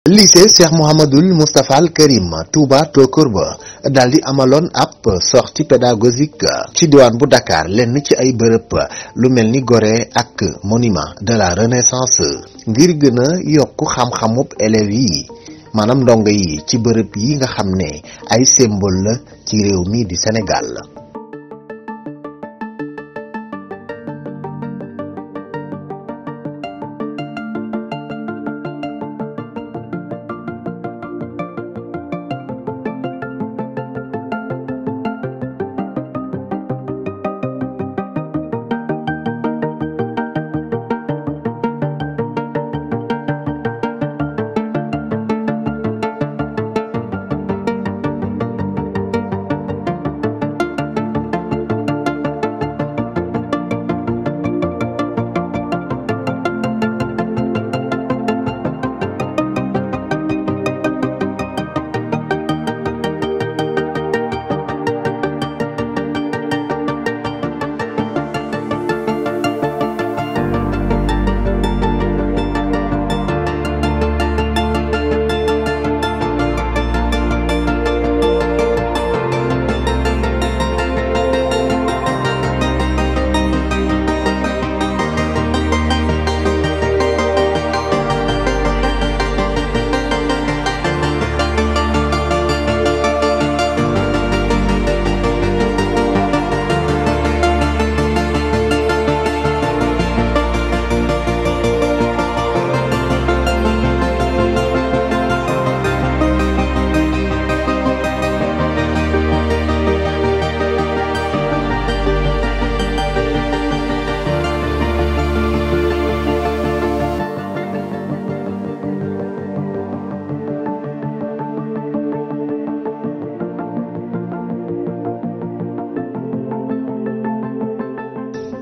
lycée Cheikh Mouhamadoul Moustapha Al Karim Touba Tokourba daldi amaloon ab sortie pédagogique ci diwaan bu Dakar lenn ci ay bërëb lu mel ni Gorée ak monument de la Renaissance ngir gën a yokk xam-xamub élèves yi maanaam ndongo yi ci bërëb yi nga xam ne ay symbole la ci réew mi di Sénégal.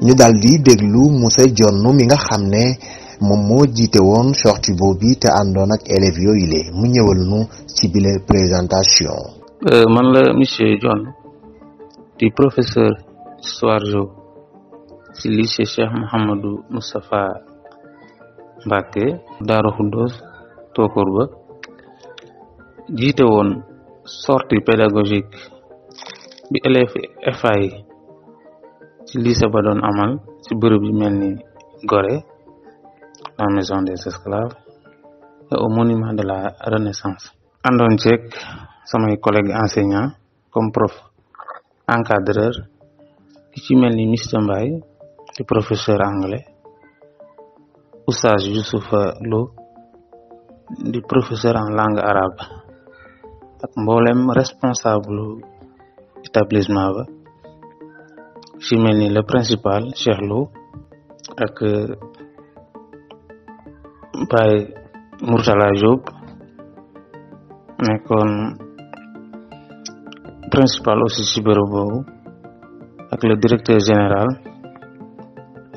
ñu daldi déglu Moussa Dione mi nga xam ne moom moo jiite woon sortie boobu te àndoon ak élèves yooyu le mu ñëwal nu ci bile présentation. man la monsieur Dione di professeur histoire géo ci lycée Cheikh Mouhamadoul Moustapha Mbacké Darou Khoudoss Tokourba jiite woon sortie pédagogique bi élèves FA yi ci lycée ba doon amal ci bërëb yu mel ni Gorée la maison des esclaves et au monument de la Renaissance. àndoon ceeg samay collègues enseignants comme prof encadreur ki ci mel ni Mr Mbaye di professeur anglais Oustaz Youssoufa Lo di professeur en langue arabe ak mboolem responsable établissement ba ci mel ni le principal Cheikh Lo ak Baye Mourtala Diop nekkoon principal aussi ci bërëb boobu ak le directeur général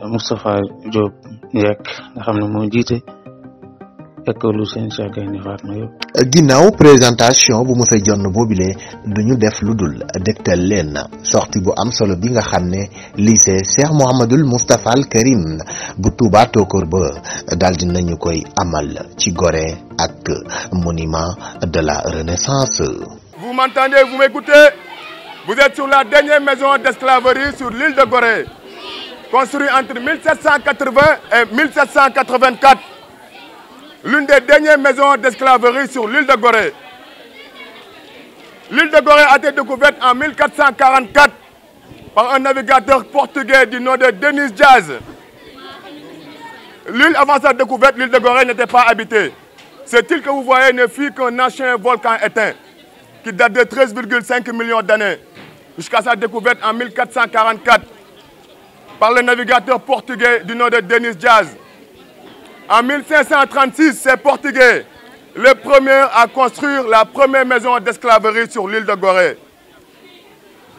Moustapha Diop Yek nga xam ne moo jiite école Sëñ Cheikh Gaïndé Fatma yëpp. ginnaaw présentation bu Moussa Dione boobile duñu def lu dul dégtal leen sortie bu am solo bi nga xam ne lycée Cheikh Mouhamadoul Moustapha Al Karim bu Touba Tokourba daldi nañu koy amal ci Gorée ak monument de la Renaissance. Vous m'entendez, vous m'écoutez? Vous êtes sur la dernière maison d'esclaverie sur l'île de Gorée, construite entre 1780 et 1784. L'une des dernières maisons d'esclaverie sur l'île de Gorée. L'île de Gorée a été découverte en 1444 par un navigateur portugais du nom de Denis Diaz. L'île, avant sa découverte, l'île de Gorée n'était pas habitée. Cette île que vous voyez ne fut qu'un ancien volcan éteint qui date de 13,5 millions d'années jusqu'à sa découverte en 1444 par le navigateur portugais du nom de Denis Diaz. En 1536, ces Portugais, les premiers à construire la première maison d'esclaverie sur l'île de Gorée.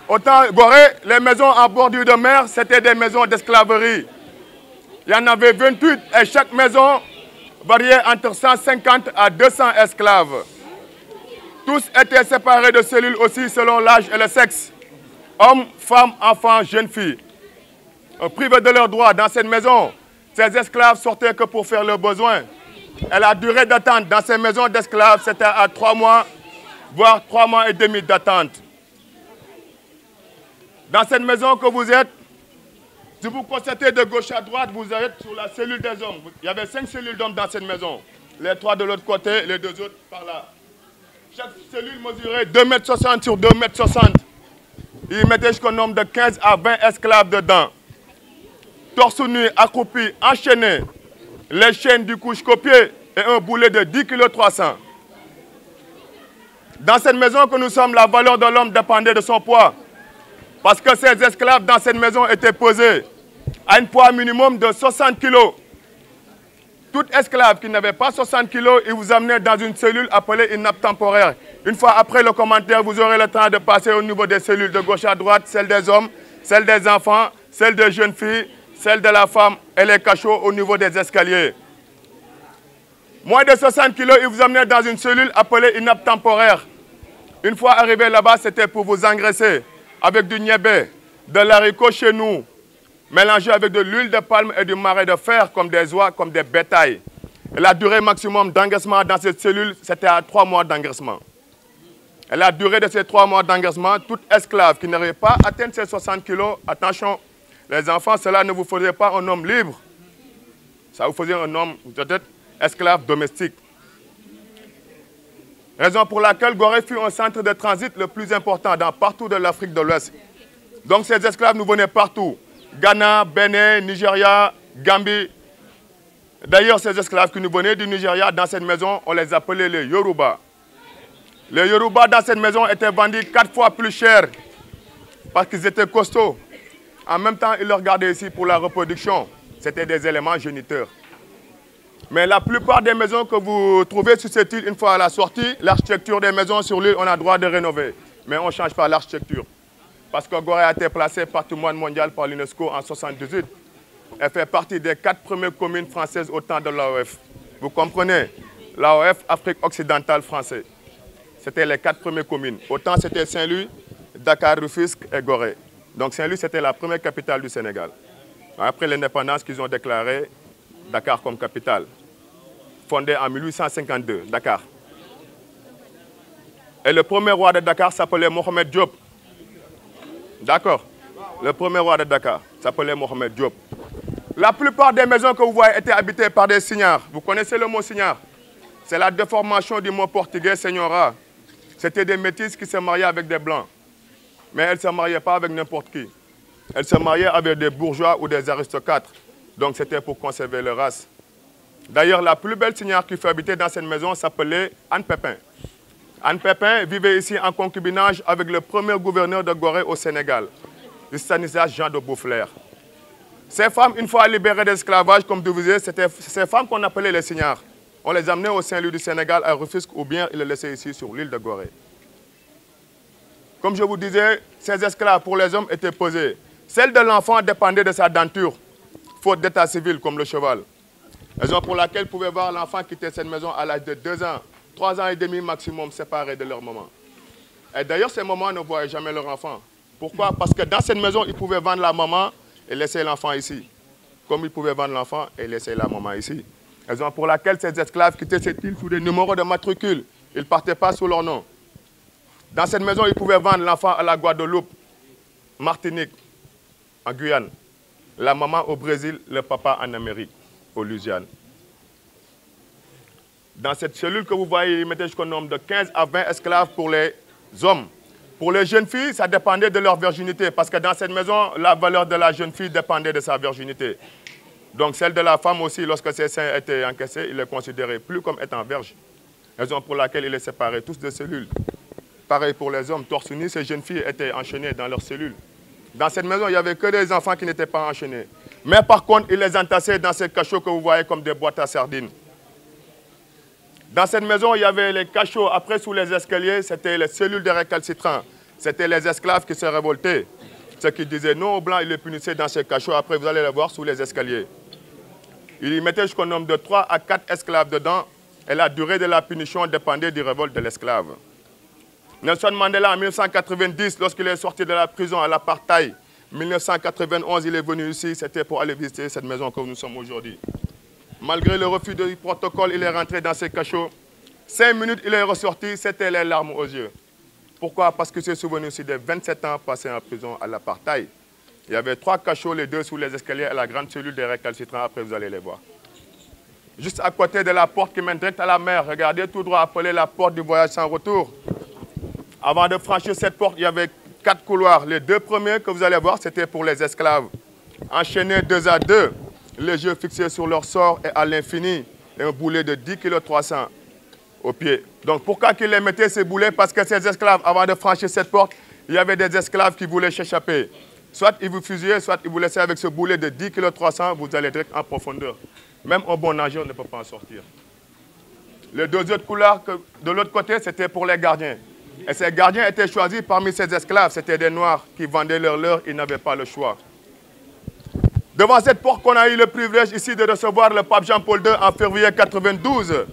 Au temps Gorée, les maisons en bordure de mer, c'était des maisons d'esclaverie. Il y en avait 28 et chaque maison variait entre 150 à 200 esclaves. Tous étaient séparés de cellules aussi selon l'âge et le sexe. Hommes, femmes, enfants, jeunes filles. Privés de leurs droits dans cette maison, ces esclaves sortaient que pour faire leurs besoins. Et la durée d'attente dans ces maisons d'esclaves, c'était à 3 mois, voire 3 mois et demi d'attente. Dans cette maison que vous êtes, si vous constatez de gauche à droite, vous êtes sur la cellule des hommes. Il y avait 5 cellules d'hommes dans cette maison. Les 3 de l'autre côté, les 2 autres par là. Chaque cellule mesurait 2,60 m sur 2,60 m. Ils mettaient jusqu'au nombre de 15 à 20 esclaves dedans. Torse nu, accroupi, enchaîné. Les chaînes du cou jusqu'au pied et un boulet de 10,3 kg. Dans cette maison que nous sommes, la valeur de l'homme dépendait de son poids. Parce que ces esclaves dans cette maison étaient pesés à un poids minimum de 60 kg. Tout esclave qui n'avait pas 60 kg, il vous amenait dans une cellule appelée une nappe temporaire. Une fois après le commentaire, vous aurez le temps de passer au niveau des cellules de gauche à droite, celle des hommes, celle des enfants, celle des jeunes filles, celle de la femme et les cachots au niveau des escaliers. Moins de 60 kg, il vous amenait dans une cellule appelée une nappe temporaire. Une fois arrivé là-bas, c'était pour vous engraisser avec du niébé, de l'haricot chez nous, mélangé avec de l'huile de palme et du marais de fer comme des oies, comme des bétails. Et la durée maximum d'engraissement dans cette cellule, c'était à 3 mois d'engraissement. Et la durée de ces 3 mois d'engraissement, tout esclave qui n'aurait pas atteint ces 60 kg, attention, les enfants, cela ne vous faisait pas un homme libre. Ça vous faisait un homme, peut-être, esclave domestique. Raison pour laquelle Gorée fut un centre de transit le plus important partout de l'Afrique de l'Ouest. Donc ces esclaves nous venaient partout. Ghana, Bénin, Nigeria, Gambie. D'ailleurs, ces esclaves qui nous venaient du Nigeria, dans cette maison, on les appelait les Yoruba. Les Yoruba dans cette maison étaient vendus 4 fois plus cher parce qu'ils étaient costauds. En même temps, ils le regardaient ici pour la reproduction. C'était des éléments géniteurs. Mais la plupart des maisons que vous trouvez sur cette île, une fois à la sortie, l'architecture des maisons sur l'île, on a le droit de rénover. Mais on ne change pas l'architecture. Parce que Gorée a été placée patrimoine mondial par l'UNESCO en 1978. Elle fait partie des 4 premières communes françaises au temps de l'AOF. Vous comprenez? L'AOF, Afrique occidentale française. C'était les 4 premières communes. Autant c'était Saint-Louis, Dakar, Rufisque et Gorée. Donc Saint-Louis, c'était la première capitale du Sénégal. Après l'indépendance qu'ils ont déclaré Dakar comme capitale. Fondée en 1852, Dakar. Et le premier roi de Dakar s'appelait Mohamed Diop. D'accord. Le premier roi de Dakar s'appelait Mohamed Diop. La plupart des maisons que vous voyez étaient habitées par des signards. Vous connaissez le mot signard? C'est la déformation du mot portugais señora. C'était des métisses qui se mariaient avec des blancs. Mais elles ne se mariaient pas avec n'importe qui. Elles se mariaient avec des bourgeois ou des aristocrates. Donc c'était pour conserver leur race. D'ailleurs, la plus belle signare qui fut habiter dans cette maison s'appelait Anne Pépin. Anne Pépin vivait ici en concubinage avec le premier gouverneur de Gorée au Sénégal, le Stanislas Jean de Boufflers. Ces femmes, une fois libérées d'esclavage, comme je vous disais, c'était ces femmes qu'on appelait les signards. On les amenait au Saint-Louis du Sénégal, à Rufisque, ou bien ils les laissaient ici sur l'île de Gorée. Comme je vous disais, ces esclaves pour les hommes étaient pesés. Celle de l'enfant dépendait de sa denture, faute d'état civil comme le cheval. Raison pour laquelle vous pouvez voir l'enfant quitter cette maison à l'âge de 2 ans, 3 ans et demi maximum séparés de leur maman. Et d'ailleurs, ces mamans ne voyaient jamais leur enfant. Pourquoi? Parce que dans cette maison, ils pouvaient vendre la maman et laisser l'enfant ici. Comme ils pouvaient vendre l'enfant et laisser la maman ici. Raison pour laquelle ces esclaves quittaient cette île sous des numéros de matricule. Ils ne partaient pas sous leur nom. Dans cette maison, ils pouvaient vendre l'enfant à la Guadeloupe, Martinique, en Guyane. La maman au Brésil, le papa en Amérique, au Louisiane. Dans cette cellule que vous voyez, ils mettaient jusqu'au nombre de 15 à 20 esclaves pour les hommes. Pour les jeunes filles, ça dépendait de leur virginité, parce que dans cette maison, la valeur de la jeune fille dépendait de sa virginité. Donc celle de la femme aussi, lorsque ses seins étaient encaissés, il les considérait plus comme étant vierges. Raison pour laquelle il les séparait tous de cellules. Pareil pour les hommes, torse nu, ces jeunes filles étaient enchaînées dans leurs cellules. Dans cette maison, il n'y avait que des enfants qui n'étaient pas enchaînés. Mais par contre, ils les entassaient dans ces cachots que vous voyez comme des boîtes à sardines. Dans cette maison, il y avait les cachots. Après, sous les escaliers, c'était les cellules de récalcitrants. C'était les esclaves qui se révoltaient. Ceux qui disaient non aux Blancs, ils les punissaient dans ces cachots. Après, vous allez les voir sous les escaliers. Ils y mettaient jusqu'au nombre de 3 à 4 esclaves dedans. Et la durée de la punition dépendait du révolte de l'esclave. Nelson Mandela, en 1990, lorsqu'il est sorti de la prison à l'apartheid, 1991, il est venu ici, c'était pour aller visiter cette maison que nous sommes aujourd'hui. Malgré le refus du protocole, il est rentré dans ses cachots. 5 minutes, il est ressorti, c'était les larmes aux yeux. Pourquoi? Parce que c'est souvenu aussi des 27 ans passés en prison à l'apartheid. Il y avait 3 cachots, les 2 sous les escaliers à la grande cellule des récalcitrants. Après, vous allez les voir. Juste à côté de la porte qui mène direct à la mer, regardez tout droit, appelée la porte du voyage sans retour. Avant de franchir cette porte, il y avait 4 couloirs. Les 2 premiers que vous allez voir, c'était pour les esclaves. Enchaînés 2 à 2, les yeux fixés sur leur sort et à l'infini, et un boulet de 10,3 kg au pied. Donc pourquoi qu'ils les mettaient ces boulets? Parce que ces esclaves, avant de franchir cette porte, il y avait des esclaves qui voulaient s'échapper. Soit ils vous fusillaient, soit ils vous laissaient avec ce boulet de 10,3 kg, vous allez direct en profondeur. Même un bon nageur ne peut pas en sortir. Les 2 autres couloirs de l'autre côté, c'était pour les gardiens. Et ces gardiens étaient choisis parmi ces esclaves. C'était des Noirs qui vendaient leur leurre, ils n'avaient pas le choix. Devant cette porte qu'on a eu le privilège ici de recevoir le pape Jean-Paul II en février 1992.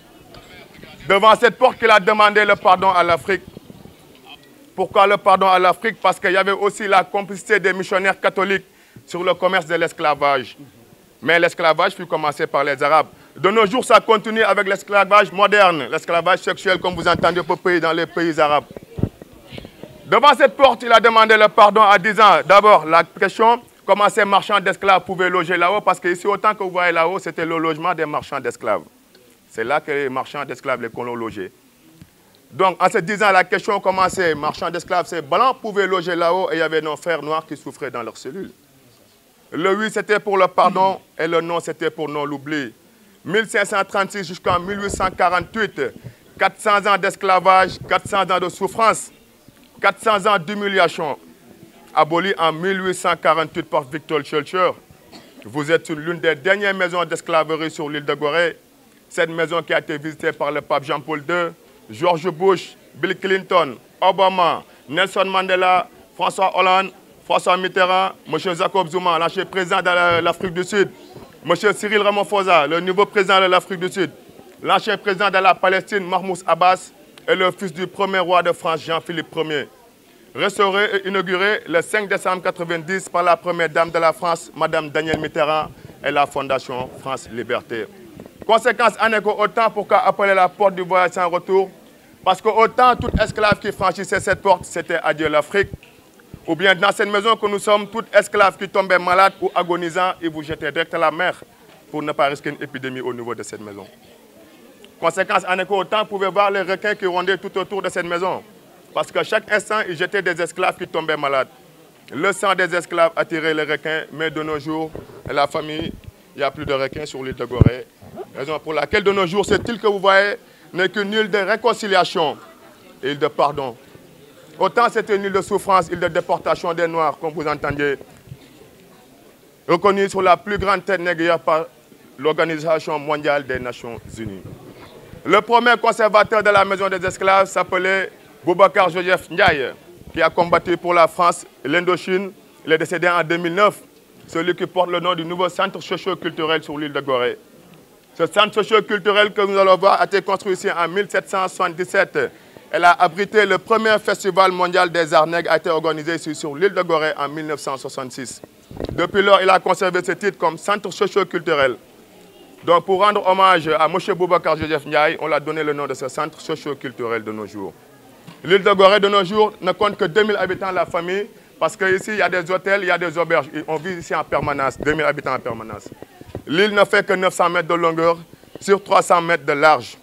Devant cette porte qu'il a demandé le pardon à l'Afrique. Pourquoi le pardon à l'Afrique? Parce qu'il y avait aussi la complicité des missionnaires catholiques sur le commerce de l'esclavage. Mais l'esclavage fut commencé par les Arabes. De nos jours, ça continue avec l'esclavage moderne, l'esclavage sexuel, comme vous entendez dans les pays arabes. Devant cette porte, il a demandé le pardon en disant, d'abord, la question, comment ces marchands d'esclaves pouvaient loger là-haut, parce qu'ici, autant que vous voyez là-haut, c'était le logement des marchands d'esclaves. C'est là que les marchands d'esclaves, les colons logeaient. Donc, en se disant la question, comment ces marchands d'esclaves, ces blancs pouvaient loger là-haut, et il y avait nos frères noirs qui souffraient dans leurs cellules. Le oui, c'était pour le pardon, et le non, c'était pour non l'oubli. 1536 jusqu'en 1848, 400 ans d'esclavage, 400 ans de souffrance, 400 ans d'humiliation, aboli en 1848 par Victor Schœlcher. Vous êtes sur l'une des dernières maisons d'esclaverie sur l'île de Gorée. Cette maison qui a été visitée par le pape Jean-Paul II, George Bush, Bill Clinton, Obama, Nelson Mandela, François Hollande, François Mitterrand, M. Jacob Zuma, l'ancien président de l'Afrique du Sud, M. Cyril Ramaphosa, le nouveau président de l'Afrique du Sud, l'ancien président de la Palestine, Mahmoud Abbas, et le fils du premier roi de France, Jean-Philippe Ier. Restauré et inauguré le 5 décembre 1990 par la première dame de la France, Mme Danielle Mitterrand, et la Fondation France Liberté. Conséquence, en écho, autant pourquoi appeler la porte du voyage sans retour, parce que autant tout esclave qui franchissait cette porte, c'était adieu l'Afrique, ou bien dans cette maison que nous sommes, tout esclave qui tombait malade ou agonisant, il vous jetait direct à la mer pour ne pas risquer une épidémie au niveau de cette maison. Conséquence, en écho, autant vous pouvez voir les requins qui rondaient tout autour de cette maison, parce qu'à chaque instant, ils jetaient des esclaves qui tombaient malades. Le sang des esclaves attirait les requins, mais de nos jours, la famille, il n'y a plus de requins sur l'île de Gorée. Raison pour laquelle de nos jours, cette île que vous voyez n'est qu'une île de réconciliation, île de pardon. Autant c'est une île de souffrance, île de déportation des Noirs, comme vous entendiez, reconnue sur la plus grande tête négrière par l'Organisation mondiale des Nations Unies. Le premier conservateur de la maison des esclaves s'appelait Boubacar Joseph Ndiaye, qui a combattu pour la France et l'Indochine. Il est décédé en 2009, celui qui porte le nom du nouveau centre socio-culturel sur l'île de Gorée. Ce centre socio-culturel que nous allons voir a été construit ici en 1777. Elle a abrité le premier festival mondial des arts nègres, a été organisé ici sur l'île de Gorée en 1966. Depuis lors, il a conservé ce titre comme centre socio-culturel. Donc pour rendre hommage à M. Boubacar Joseph Ndiaye, on l'a donné le nom de ce centre socio-culturel de nos jours. L'île de Gorée de nos jours ne compte que 2000 habitants la famille, parce qu'ici il y a des hôtels, il y a des auberges. On vit ici en permanence, 2000 habitants en permanence. L'île ne fait que 900 mètres de longueur sur 300 mètres de large.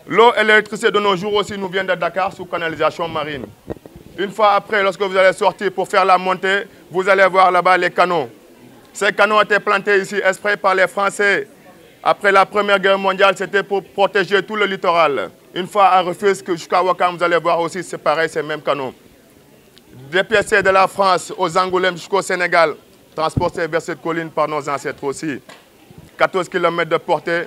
L'eau et l'électricité de nos jours aussi nous viennent de Dakar sous canalisation marine. Une fois après, lorsque vous allez sortir pour faire la montée, vous allez voir là-bas les canaux. Ces canaux ont été plantés ici exprès par les Français. Après la Première Guerre mondiale, c'était pour protéger tout le littoral. Une fois à Rufisque jusqu'à Ouakam, vous allez voir aussi, c'est pareil, ces mêmes canaux. Des pièces de la France aux Angoulême jusqu'au Sénégal, transportés vers cette colline par nos ancêtres aussi. 14 km de portée,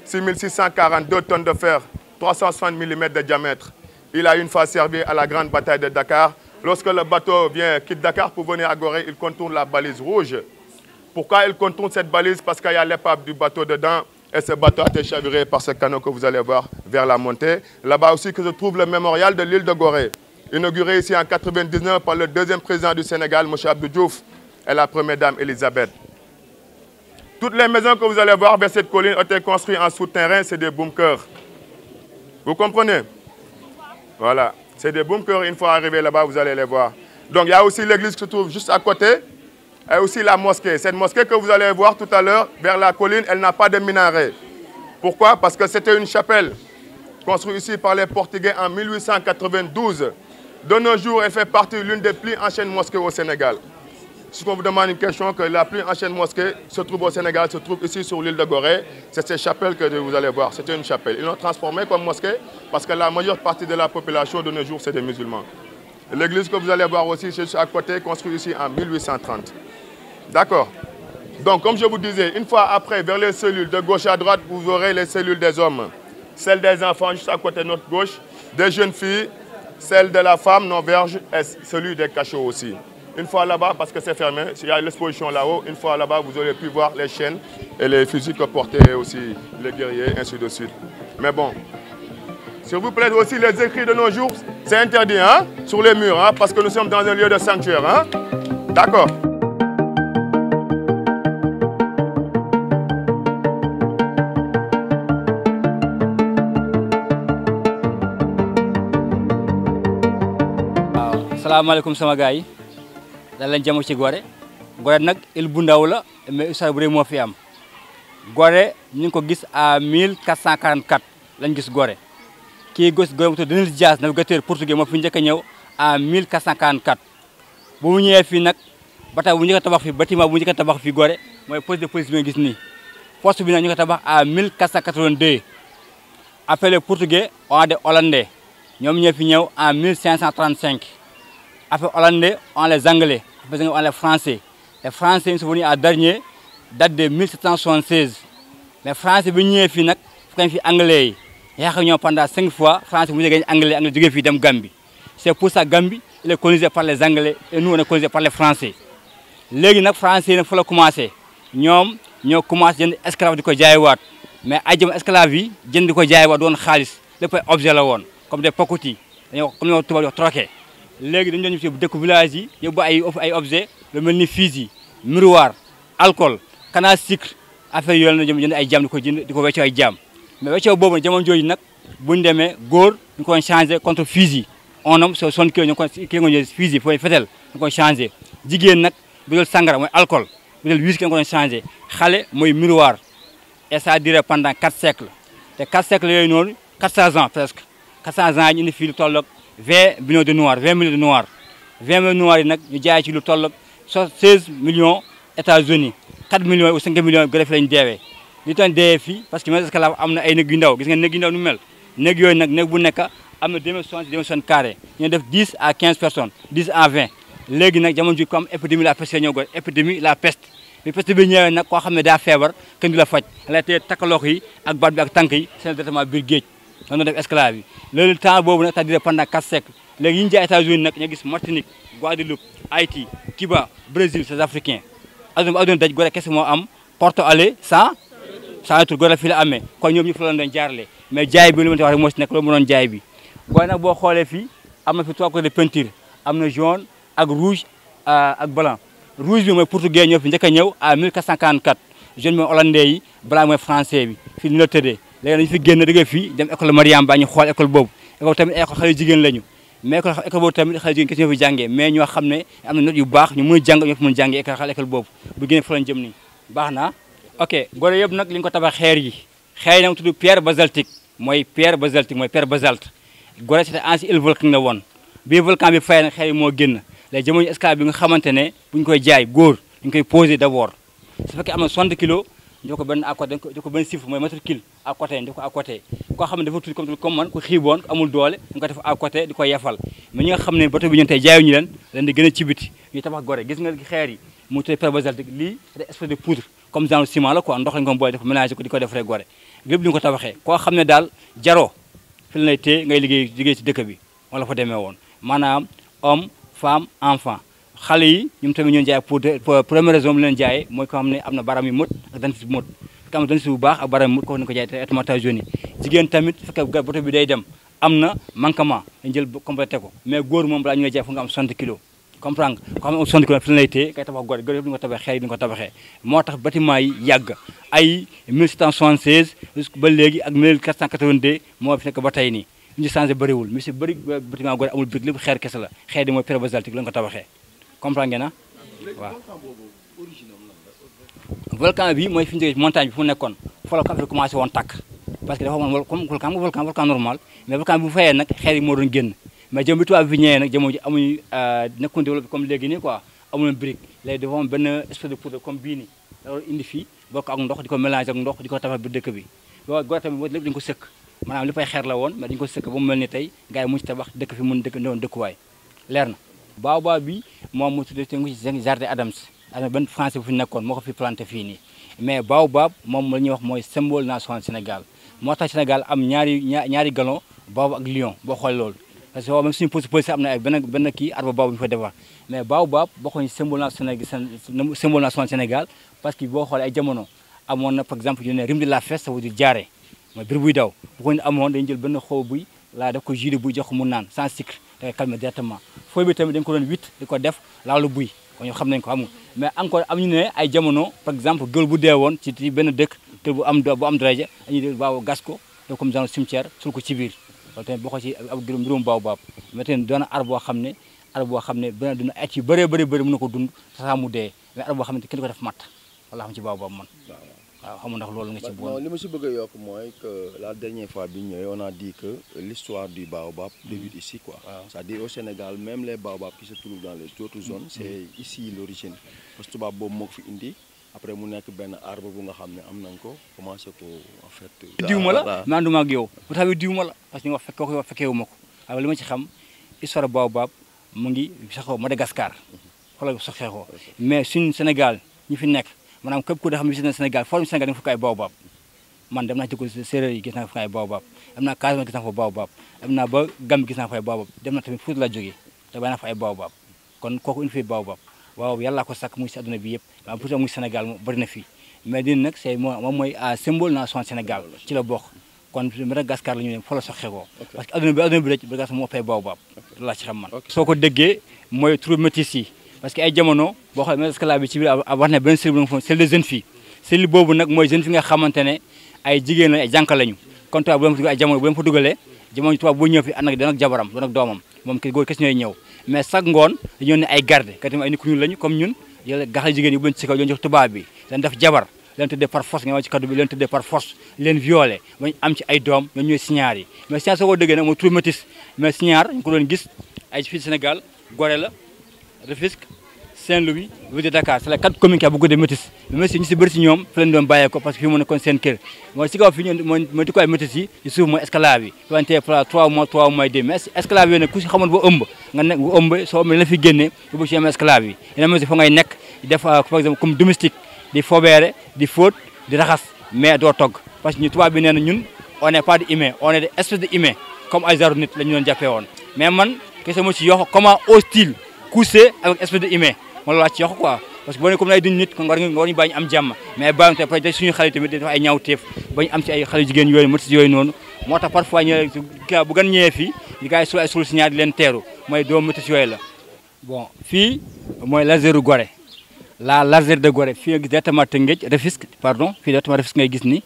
6642 tonnes de fer, 360 mm de diamètre. Il a une fois servi à la grande bataille de Dakar. Lorsque le bateau quitte Dakar pour venir à Gorée, il contourne la balise rouge. Pourquoi il contourne cette balise? Parce qu'il y a l'épave du bateau dedans. Et ce bateau a été chaviré par ce canot que vous allez voir vers la montée. Là-bas aussi que se trouve le mémorial de l'île de Gorée. Inauguré ici en 1999 par le deuxième président du Sénégal, M. Abdou Diouf, et la première dame Elisabeth. Toutes les maisons que vous allez voir vers cette colline ont été construites en souterrain, c'est des bunkers. Vous comprenez? Voilà, c'est des bunkers. Une fois arrivé là-bas, vous allez les voir. Donc il y a aussi l'église qui se trouve juste à côté, et aussi la mosquée. Cette mosquée que vous allez voir tout à l'heure vers la colline, elle n'a pas de minaret. Pourquoi? Parce que c'était une chapelle construite ici par les Portugais en 1892. De nos jours, elle fait partie de l'une des plus anciennes mosquées au Sénégal. Si on vous demande une question, que la plus ancienne mosquée se trouve au Sénégal, se trouve ici sur l'île de Gorée, c'est cette chapelle que vous allez voir. C'était une chapelle. Ils l'ont transformée comme mosquée parce que la majeure partie de la population de nos jours, c'est des musulmans. L'église que vous allez voir aussi, c'est à côté, construite ici en 1830. D'accord? Donc, comme je vous disais, une fois après, vers les cellules de gauche à droite, vous aurez les cellules des hommes. Celles des enfants, juste à côté de notre gauche, des jeunes filles, celle de la femme non-vierge et celui des cachots aussi. Une fois là-bas, parce que c'est fermé, il y a l'exposition là-haut, une fois là-bas, vous aurez pu voir les chaînes et les fusils que portaient aussi les guerriers, ainsi de suite. Mais bon, s'il vous plaît, aussi les écrits de nos jours, c'est interdit, hein, sur les murs, hein, parce que nous sommes dans un lieu de sanctuaire. Hein. D'accord. Assalamualaikum sama gars yi dañ lañ jëm ci Gorée nag il bu ndaw la mais histoire bu rëy moo fi am Gorée ñu ngi ko gis à 1444 lañ gis Gorée kii gos Gorée mu tudd Denis Dias navigateur portugais moo fi njëkk a ñëw à 1444 bu mu ñëwee fii nag bataay bu njëkk a tabax fi bâtiment bu njëkk a tabax fi Gorée mooy poste de police bi nga gis nii poste bi nag ñu ko tabax à 1482 après les portugais on a des hollandais ñoom ñoo fi ñëw en 1535 après hollandais on les anglais après on les français. Les français sont venus à dernier date de 1776 mais français bi ñëwee fii nag fu fi anglais yi yaa xam ñoo pendant 5 fois français bu ñu gagné anglais jógee fii dem Gambie. C'est pour ça Gambie il est colonisé par les anglais et nous on est colonisé par les français. léegi nag français yi nag fa la commencé ñoom ñoo commencé jënd esclave di ko jaayiwaat mais ay jëm esclave yi jënd di ko jaayiwaat doon xaalis lépp ay objet la woon comme des pacotis dañoo comme ñoo tubaab di troqué. léegi dañu doon ci dëkk village yi yóbbu ay objet lu mel ni fusil miroir alcool canne à sucre affaire yooyu la jëm jënd ay jaam di ko jënd di ko weccoo ay jaam mais weccoo boobu nag jamono jooju nag buñu demee góor ñu koy changé contre fusil on homme so 60 kilos ñu ko kii nga fusil fooy fetel ñu koy changé jigéen nag bu jël sangara mooy alcool bu jël whisky ñu koy changé xale mooy miroir et ça a duré pendant 4 siècles te 4 siècles yooyu noonu 400 ans presque 400 ans ñu indi fii lu tolloog 20 millions de noirs 20 millions de noirs 20 millions de noirs yi nag ñu jaay ci lu toll 16 millions États-Unis 4 millions ou 5 millions Gorée fi lañu deewee li tax deewee fii parce que même esclave am na ay néeg yu ndaw gis nga néeg yu ndaw nu mel néeg yooyu nag néeg bu nekk am na dimension carré ñu def 10 à 15 personnes 10 à 20 léegi nag jamono ji comme épidémie la peste ñëw Gorée épidémie la peste bi peste bi ñëwee nag koo xam ne daa feebar kenn du la faj la tey takkaloox yi ak baat bi ak tànk yi seen traitement biir géej noonu def esclave yi loolu temps boobu nag c'est-à-dire pendant 4 siècles léegi yi ñu jaay États-Unis nag ñu gis Martinique Guadeloupe Haïti Cuba Brésil c'est africain aduna daj Gorée kese moo am Porto aller sans tur Gorée fii la amee kon ñoom ñu fa la doon jaarale mais jaay bi lu ma wax rek moo si nekk loolu mu doon jaay bi Gorée nag boo xoolee fii am na fi 3 couleurs de peinture am na jaune ak rouge ak blanc rouge bi mooy portugais ñoo fi njëkk a ñëw à 1444 jaune mooy hollandais yi blanc mooy français bi fii ni la tëddee léegi dañu fi génn dëgg fii dem école Mariam Ba ñu xool école boobu école tamit école xale jigéen lañu mais école boobu tamit xale jigéen kese ñoo fi jàngee mais ñoo xam ne am na note yu baax ñu mën a jàng ñoo fi mën a jàngee école boobu bu génnee fa lañ jëm nii baax na ok Gorée yëpp nag li ñu ko tabax xeer yi nag tudd pierre basaltique mooy pierre basalte Gorée c'était ancien île volcan la woon bii volcan bi fay nag xeer yi moo génn léegi jamono esclave bi nga xamante ne bu ñu koy jaay góor ñu koy posé d'abord su fekkee am na 60 kilos ñu ko benn à côté ñu ko benn chiffre mooy matricule à côté ñu ko à côté koo xam ne dafa tuuti comme man ku xiiboon amul doole ñu ko def à côté di ko yefal mais ñi nga xam ne bateau bi ñun tey jaayuñu leen di gën a ci biti ñu tabax Gorée gis nga xeer yi mu tudd pierre basalte lii c'est espèce de poudre comme genre ciment la quoi ndox lañ ko booy def mélanger ko di ko def rek Gorée lépp li ñu ko tabaxee koo xam ne daal jaroo fi la lay téye ngay liggéey ci dëkk bi wala fa demee woon maanaam homme femme enfant xale yi ñoom tamit ñoo jaay pour première raison bi leen jaayee mooy ko xam ne am na baram yu mot ak dentiste bu mot fekk am na dentiste bu baax ak baram yu mot ko ne ko jaay traitement jaune jigéen tamit fekk bato bi day dem am na manquement dañ jël complété ko mais góor moom balaa ñu lay jaay fu nga am 60 kilos comprendre nga ko xam ne sonn ko fi lay téye kay tabax gore yëpp di nga ko tabaxee xeer yi di nga ko tabaxee moo tax bâtiment yi yàgg ay 1776 ba léegi ak 1482 moo fi nekk ba tey nii ñu changé bëriwul mais si bëri bâtiment gore amul brique lépp xeer kese la xeer yi mooy pierre basaltique la nga ko tabaxee comprendre ngeen na waaw volcan bi mooy fi ñu jógee montagne bi fu mu nekkoon fa la ko commencé woon tàkk parce que dafa amoon comme volcan normal mais volcan bi bu fayee nag xeer yi moo doon génn mais jamono bi tubaab bi ñëwee nag jamono ji amuñu nekkoon développé comme léegi nii quoi amuñu brique léegi dafa am benn espèce de poudre comme bii nii da doon indi fii bokk ak ndox di ko mélanger ak ndox di ko tabax bi dëkk bi boo gore tamit lépp dañu ko sëkk maanaam li fay xeer la woon mais dañu ko sëkk ba mu mel ni tey gars yi mu ci tabax dëkk fi mun dëkk ndoon dëkkuwaay leer na baobab bi moom mu tuddee ci jardin Adams benn français bu fi nekkoon moo ko fi planté fii nii mais baobab moom la ñuy wax mooy symbole national Sénégal moo tax Sénégal am ñaari galon baobab ak lion boo xool loolu parce que même suñu police am na ay benn kii arbre baobab bu ñu fa defar mais baobab bokkuñu symbole national Sénégal parce que boo xoolee ay jamono amoon na par exemple ñu ne rime de la fête ça veut dire jaare mooy bir buy daw bu ko amoon dañu jël benn xaw buy laa def ko jus de buy jox ko mu naan sans sucre da koy calmer directement fooy bi tamit dañ ko doon witt di ko def laalu buy kon ñu xam nañ ko xam nga mais encore am ñu ne ay jamono par exemple gël bu dee woon ci benn dëkk te bu am daraja dañuy def baaw gas ko def comme genre cimetière sul ko ci biir loolu tamit boo ko ci ab mbirum baobab mais tamit doon na arbre boo xam ne benn dina at yu bëree mën na ko dund saa mu dee mais arbre boo xam ne kenn ko def matt wala xam ci baobab man waaw xam ndax loolu nga ci bëggoon. non li ma si bëgg a yokk mooy que la dernière fois bi ñu ñëwee on a dit que l'histoire du baobab débute ici quoi. C'est-à-dire au Sénégal même les baobabs qui se trouvent dans les autres zones c'est ici l'origine parce que tubaab boobu moo ko fi indi après mu nekk benn arbre bu nga xam ne am nañ ko commencé ko en fait. diwuma la ma ànduma ak yow bu tax diwuma la parce que ñu wax fekkewu ma ko waaye li ma ci xam histoire baobab mu ngi saxoo Madagascar xoolal saxeexoo mais suñu Sénégal ñi fi nekk. maanaam képp ku xam ne visité Sénégal foo dem Sénégal da nga fa ay baobab man dem naa ci ko séeréer yi gis naa fa ay baobab dem naa Casamance gis naa fa baobab dem naa ba Gambie gis naa fa ay baobab dem na tamit Fuuta la jógee te bàyyi naa fa ay baobab kon kooku indi fi baobab waaw yàllaa ko sàkk muy si adduna bi yëpp waaw pour muy Sénégal moom bëri na fii mais dina nag c'est moom mooy symbole nation Sénégal ci la bokk kon Madagascar la ñu ne fa la soxeekoo parce que adduna bi rek Madagascar moo fay baobab loolu laa ci xam man soo ko déggee mooy turu métis yi parce que ay jamono boo xoolee esclave bi ci biir wax na benn cellule bu nga cellule de jeune fille cellule boobu nag mooy jeune fille nga xamante ne ay jigéen lañ ay jànk lañu kon tubaab bu leen fa dugal ay jamono bu leen fa dugalee jamono tubaab bu ñëw fi ànd ak doon ak jabaram doon ak doomam moom góor kes ñooy ñëw mais chaque ngoon dañoo ne ay garde kat ay nit ku ñuul lañu comme ñun yàlla gaxal jigéen yi bu leen ci kaw doon jox tubaab bi leen def jabar leen tëddee par force nga wax ci kaddu bi leen tëddee par force leen violé bañ am ci ay doom ñoom ñooy signaar yi mais signaar soo ko déggee nag mooy turu métis mais signaar ñu ko doon gis ay fii Sénégal Gorée la Rufisque Saint-Louis ville de Dakar c'est la 4 communes qui a beaucoup de métis mais ñu si bëri si ñoom fi leen doon bàyyee ko parce que fii mu nekkoon seen kër mooy si kaw fii ñu mooy di ko ay métis yi ci suuf mooy esclave yi wante 3 mois et demi mais esclave yooyu nag ku si xamoon ba ëmb nga nekk bu ëmb soo ëmb la fi génnee bu ci am esclave yi yeneen métis fa ngay nekk di def par exemple comme domestique di fobeere di fóot di raxas mais doo togg parce que ñu tubaab bi nee na ñun on n'est pas des humains on est des espèces de humains comme ay genre nit la ñu doon jàppee woon mais man question mo ci yox comment hostile coucher avec espèce de humain moom la ci yox quoi parce que boo ne comme ay duñ nit kon war ñu bàyyi am jàmm mais bàyyi te peut-être suñu xale tamit dafa ay ñaawteef bañ am ci ay xale jigéen yooyu métis yooyu noonu moo tax parfois ñu bu gan ñëwee fii di gars yi sul ay sul si ñaar di leen teeru mooy doomu métis yooyu la bon fii mooy laseru Gorée la laser de Gorée fii nga gis directement Tëngéej Rufisque pardon fii directement Rufisque ngay gis ni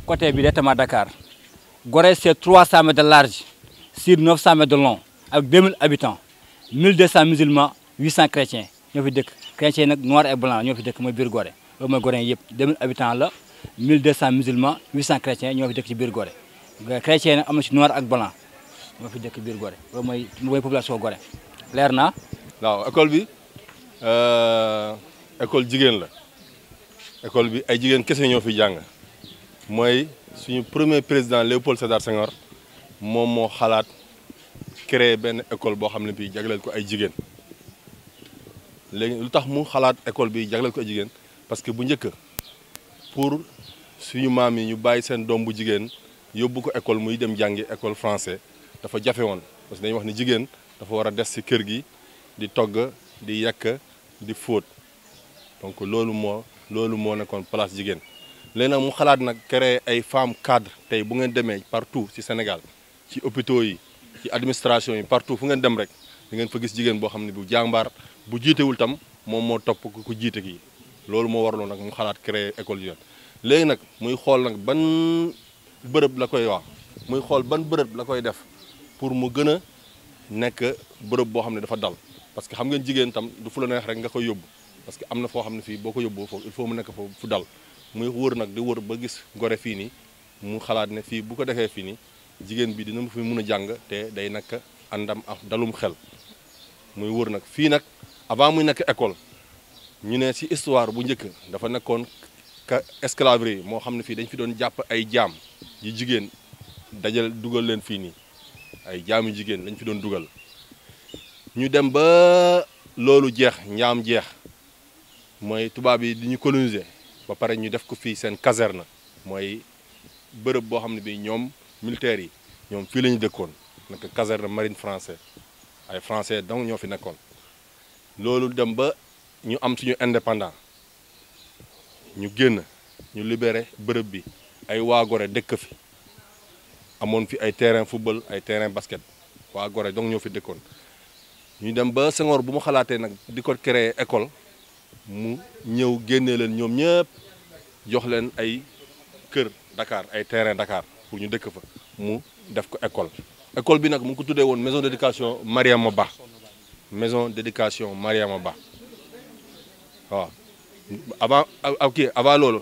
côté bi directement Dakar Gorée c'est 300 mètres de large sur 900 mètres de long avec 2000 habitants 1200 musulmans 800 chrétiens ñoo fi dëkk chrétiens nag noir et blanc ñoo fi dëkk mooy biir Gorée loolu mooy Gorée yëpp 2000 habitants la 1200 musulmans 800 chrétiens ñoo fi dëkk ci biir Gorée chrétiens nag am na ci noir ak blanc ñoo fi dëkk biir Gorée loolu mooy population Gorée leer na waaw école bi école jigéen la école bi ay jigéen kese ñoo fi jàng mooy suñu premier président Léopold Sédar Senghor moom moo xalaat créer benn école boo xam ne bii jagleel ko ay jigéen léegi lu tax mu xalaat école bi jagleel ko ay jigéen parce que bu njëkk pour suñu maam yi ñu bàyyi seen doom bu jigéen yóbbu ko école muy dem jàngi école français dafa jafe woon parce que dañuy wax ni jigéen dafa war a des ci kër gi di togg di yàq di fóot donc loolu moo nekkoon place jigéen léegi nag mu xalaat nag créer ay femmes cadres tey bu ngeen demee partout ci Sénégal ci hôpitaux yi ci administration yi partout fu ngeen dem rek di ngeen fa gis jigéen boo xam ne bu jàmbaar bu jiitewul tam moom moo topp ku jiite kii loolu moo waraloon nag mu xalaat créer école jigéen léegi nag muy xool nag ban bërëb la koy wax muy xool ban bërëb la koy def pour mu gën a nekk bërëb boo xam ne dafa dal parce que xam ngeen jigéen tam du fu la neex rek nga koy yóbbu parce que am na foo xam ne fii boo ko yóbbu foofu il faut mu nekk foofu fu dal muy wër nag di wër ba gis Gorée fii nii mu xalaat ne fii bu ko defee fii nii jigéen bi dina fi mun a jàng te day nekk àndam ak dalum xel muy wër nag fii nag avant muy nekk école ñu ne ci histoire bu njëkk dafa nekkoon esclaverie moo xam ne fii dañ fi doon jàpp ay jaam yi jigéen dajal dugal leen fii nii ay jaamu jigéen lañ fi doon dugal ñu dem ba loolu jeex njaam jeex mooy tubaab yi di ñu coloniser ba pare ñu def ko fii seen caserne mooy bërëb boo xam ne bi ñoom militaires yi ñoom fii la ñu dëkkoon nag caserne marine français ay français donc ñoo fi nekkoon loolu dem ba ñu am suñu indépendant ñu génn ñu libéré bërëb bi ay waa Gorée dëkk fi amoon fi ay terrain football ay terrain basket waa Gorée donc ñoo fi dëkkoon ñu dem ba Senghor bu mu xalaatee nag di ko créer école mu ñëw génnee leen ñoom ñëpp jox leen ay kër Dakar ay terrain Dakar pour ñu dëkk fa mu def ko école école bi nag mu ngi ko tuddee woon maison d'éducation Mariama Ba maison d'éducation Mariama Ba waaw avant loolu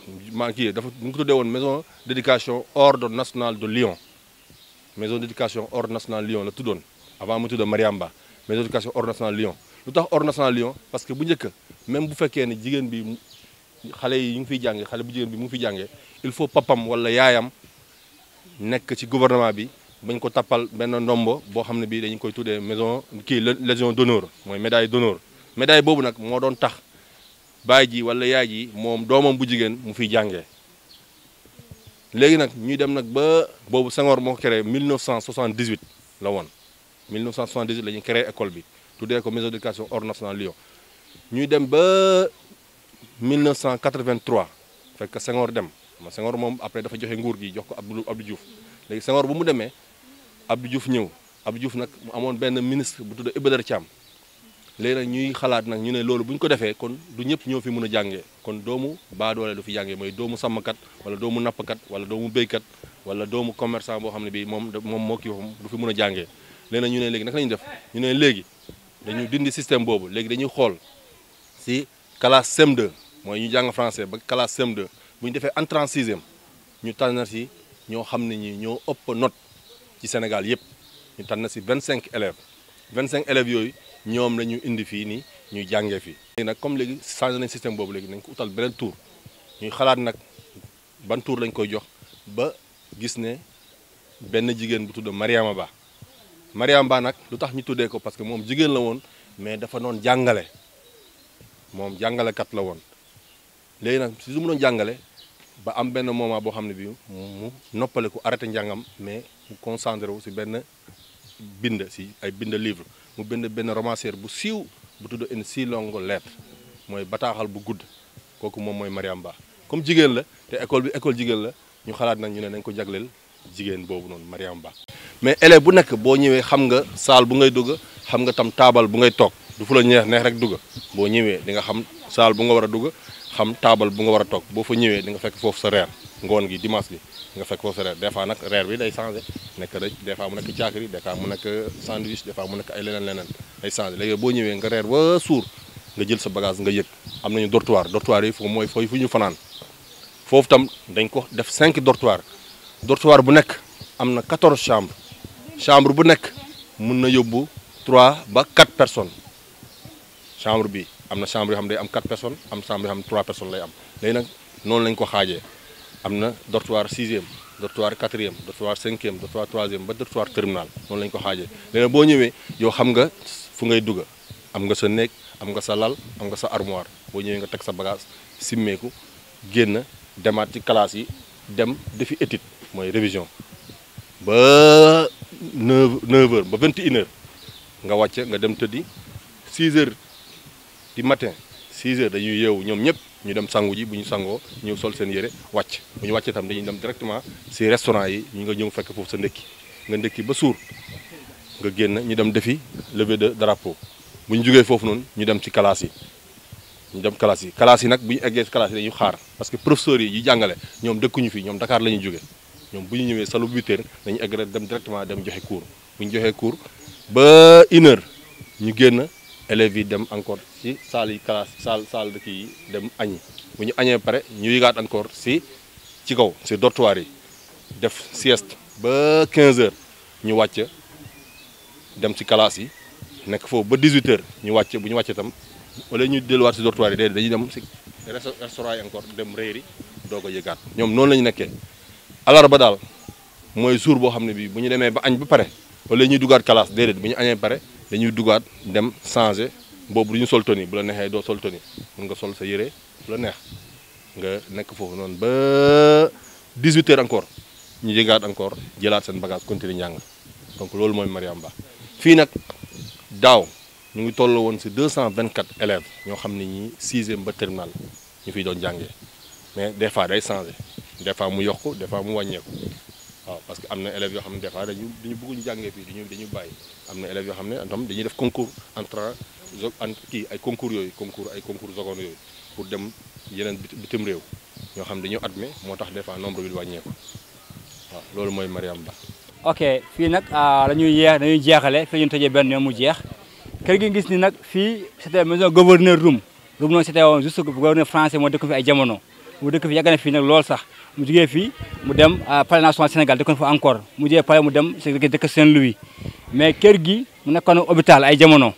dafa mu ngi ko tuddee woon maison d'éducation ordre national de Lyon maison d'éducation ordre national Lyon la tuddoon avant mu tudd Mariama Ba maison d'éducation ordre national Lyon lu tax ordre national Lyon parce que bu njëkk même bu fekkee ne jigéen bi xale yi ñu ngi fiy jànge xale bu jigéen bi mu ngi fiy jàngee il faut papam wala yaayam nekk ci gouvernement bi bañ ko tappal benn ndombo boo xam ne bii dañu koy tuddee maison légion d'honneur mooy médaille d'honneur médaille boobu nag moo doon tax baay ji wala yaay ji moom doomam bu jigéen mu fiy jàngee léegi nag ñuy dem nag ba boobu Senghor moo ko créé 1978 la woon 1978 la ñuy créé école bi tuddee ko maison d'éducation ordre national Lyon ñuy dem ba 1983 fekk Senghor dem ma Senghor moom après dafa joxe nguur gi jox ko Abdou Diouf léegi Senghor bu mu demee Abdou Diouf ñëw Abdou Diouf nag mu amoon benn ministre bu tudd Iba Der Thiam léegi nag ñuy xalaat nag ñu ne loolu bu ñu ko defee kon du ñëpp ñoo fi mën a jàngee kon doomu baadoole du fi jàngee mooy doomu sàmmkat wala doomu nappkat wala doomu béykat wala doomu commerçant boo xam ne bii moom moo kii du fi mën a jàngee léegi nag ñu ne léegi naka lañu def ñu ne léegi dañu dindi système boobu léegi dañuy xool si classe CM2 mooy ñu jàng français ba classe CM2 bu ñu defee entrée en sixième ñu tànn si ñoo xam ne ñi ñoo ëpp note ci Sénégal yëpp ñu tànn si 25 élèves 25 élèves yooyu ñoom la ñu indi fii nii ñuy jàngee fii. léegi nag comme léegi changé nañ système boobu léegi nañ ko utal beneen tour ñuy xalaat nag ban tour lañ koy jox ba gis ne benn jigéen bu tudd Mariama Ba Mariama Ba nag lu tax ñu tuddee ko parce que moom jigéen la woon mais dafa doon jàngale moom jàngalekat la woon léegi nag si su mu doon jàngale ba am benn moment boo xam ne bi mu noppale ko arrêté njàngam mais mu concentré wu si benn bind si ay bind livre mu bind benn romancière bu siiw bu tudd une si longue lettre mooy bataaxal bu gudd kooku moom mooy Mariama Ba comme jigéen la te école bi école jigéen la ñu xalaat nag ñu ne nañ ko jagleel jigéen boobu noonu Mariama Ba mais élève bu nekk boo ñëwee xam nga salle bu ngay dugg xam nga tam taabal bu ngay toog du fu la neex rek dugg boo ñëwee di nga xam salle bu nga war a dugg xam taabal bu nga war a toog boo fa ñëwee di nga fekk foofu sa reer ngoon gi dimanche gi di nga fekk foofu sa reer des fois nag reer bi day changé nekk rek des fois mu nekk caakiri des fois mu nekk sandwich des fois mu nekk ay leneen day changé léegi boo ñëwee nga reer ba suur nga jël sa bagage nga yëg am nañu dortoir yi foofu mooy fu ñu fanaan foofu tam dañ ko def 5 dortoir bu nekk am na 14 chambre bu nekk mun na yóbbu 3 ba 4 personnes chambre bi am na chambre yoo xam ne day am 4 personnes am chambre yoo xam ne 3 personnes lay am léegi nag noonu lañ ko xaajee am na dortoir 6e dortoir 4e dortoir 5e dortoir 3e ba dortoir terminal noonu lañ ko xaajee léegi boo ñëwee yow xam nga fu ngay dugg am nga sa néeg am nga sa lal am nga sa armoire boo ñëwee nga teg sa bagage simmeeku génn demaat ci classe yi dem defi étude mooy révision ba 9h ba 21h nga wàcc nga dem tëddi 6h du matin 6h dañuy yeewu ñoom ñëpp ñu dem sangu ji bu ñu sangoo ñëw sol seen yére wàcc bu ñu wàccee tam dañuy dem directement si restaurant yi ñu nga ñëw fekk foofu sa ndekki nga ndekki ba suur nga génn ñu dem defi levée de drapeau bu ñu jógee foofu noonu ñu dem ci classe yi ñu dem classe yi nag bu ñu eggee ci classe yi dañuy xaar parce que professeurs yi jàngale ñoom dëkkuñu fi ñoom Dakar la ñuy jóge ñoom bu ñu ñëwee salu 8 heures dañuy egg rek dem directement dem joxe cours bu ñu joxee cours ba 1 heure ñu génn élèves yi dem encore ci salle yi classe salle de kii yi dem añi bu ñu añee pare ñu yëgaat encore ci kaw ci dortoir yi def sieste ba 15 heures ñu wàcc dem ci classe yi nekk foofu ba 18 heures ñu wàcc bu ñu wàccee tam wala ñu delluwaat ci dortoir yi dañuy dem ci restaurant yi encore dem réeri doog a yëgaat ñoom noonu la ñu nekkee alarba daal mooy jour boo xam ne bii bu ñu demee ba añ ba pare wala ñuy dugaat classe déedéet bu ñu añee pare dañuy dugaat dem changer boobu du ñu sol tenue bu la neexee doo sol tenue mun nga sol sa yére bu la neex nga nekk foofu noonu ba 18 heures encore ñu yëgaat encore jëlaat seen bagage continuer njàng donc loolu mooy Mariam Ba fii nag daaw ñu ngi toll woon ci 224 élèves ñoo xam ne ñi 6e ba terminal ñu fiy doon jàngee mais des fois day changer des fois mu yokk des fois mu wàññeeku waaw parce que am na élèves yoo xam ne des fois dañu bëgg ñu jàngee fii dañu bàyyi am na élèves yoo xam ne tam dañuy def concours kii ay concours yooyu ay concours secondaire yooyu pour dem yeneen bitim réew ñoo xam ne dañu admet moo tax des fois nombre bi wàññeeku waaw loolu mooy Mariam Ba. ok fii nag dañuy jeexale fi ñu tëjee benn yoon mu jeex kër gi gis ni nag fii c'était maison gouverneur Roum noonu c'était juste gouverneur français moo dëkk fi ay jamono mu dëkk fi yàgg na fii nag lool sax mu jógee fii mu dem palais national Sénégal dëkkoon fa encore mu jógee palais mu dem dëkk Saint-Louis mais kër gi mu nekkoon hôpital ay jamono